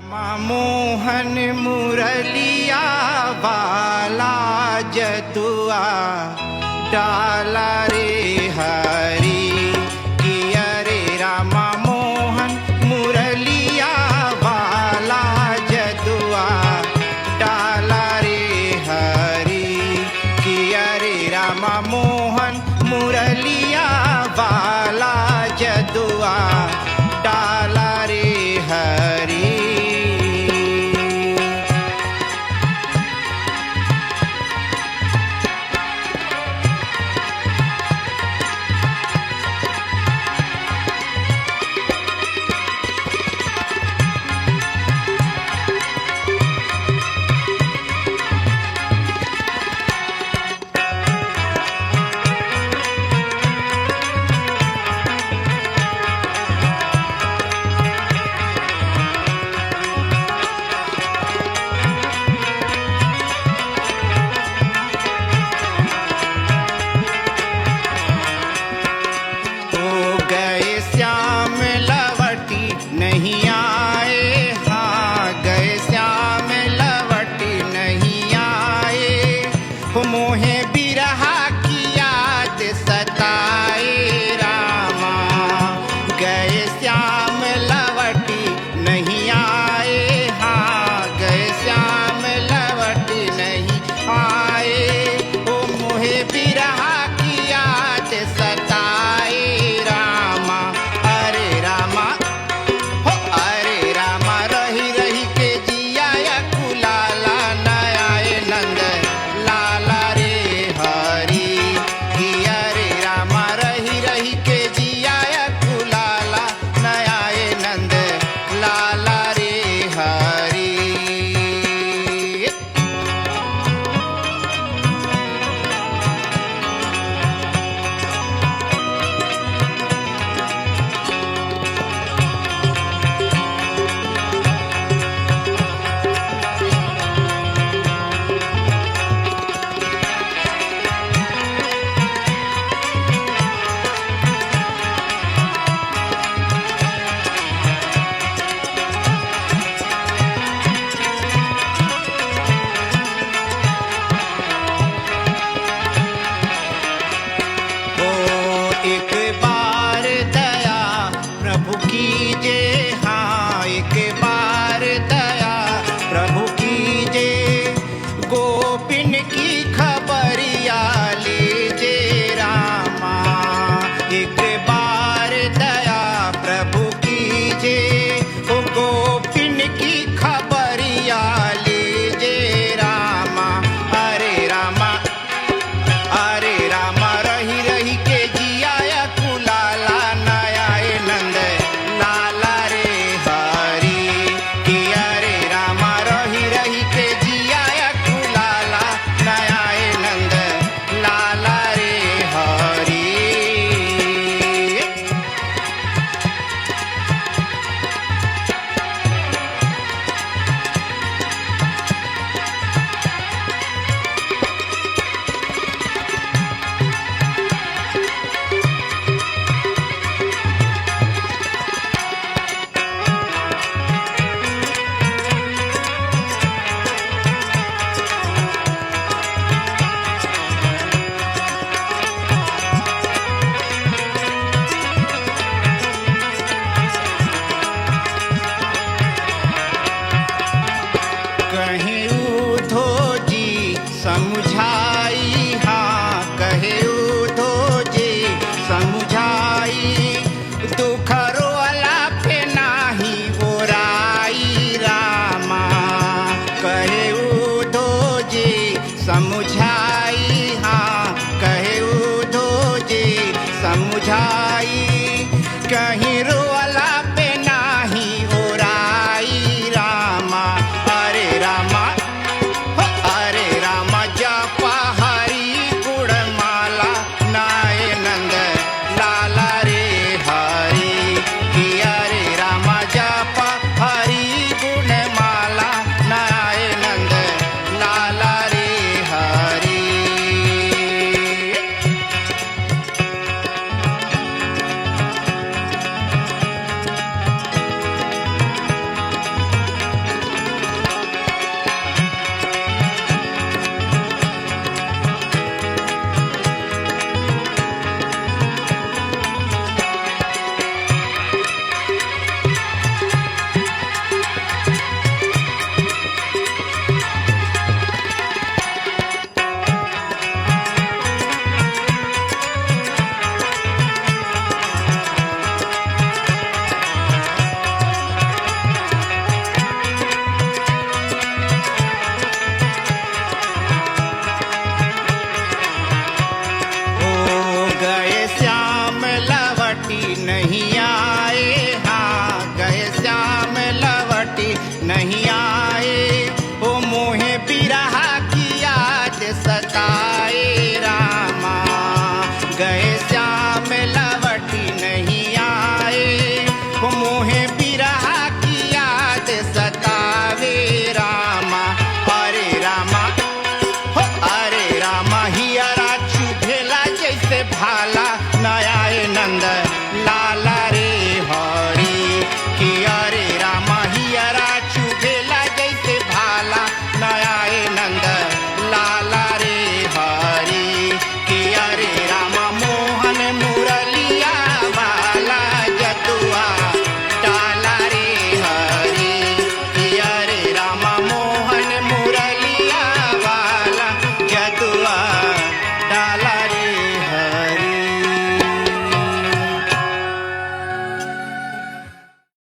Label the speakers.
Speaker 1: रामा मोहन मुरलिया वाला जतुआ डाला रे हरी किया रे रामा मोहन मुरलिया वाला जतुआ डाला रे हरी किया रे रामा मोहन मुरलिया वाला जतुआ डाला रे हरी। नहीं आए, हाँ गए श्याम लवटी नहीं आए, मोहे बिरहा की याद सताए रामा। गए श्याम लवटी नहीं आए, हाँ गए श्याम लवटी नहीं आए, ओ मोहे बिरहा की याद सताए रामा। अरे रामा एक बार दया प्रभु कीजे, हाँ एक बार दया प्रभु कीजे, गोपिन की खबरिया लीजे रामा। एक बार दया प्रभु कीजे, ओ गोपिन की खबरिया लीजे रामा। अरे रामा रही रही के जिया कुलाला नयाए नंद लाला रे हरी किया रे रामा। रही रही के जिया कुलाला नयाए नंद लाला रे हरी। नहीं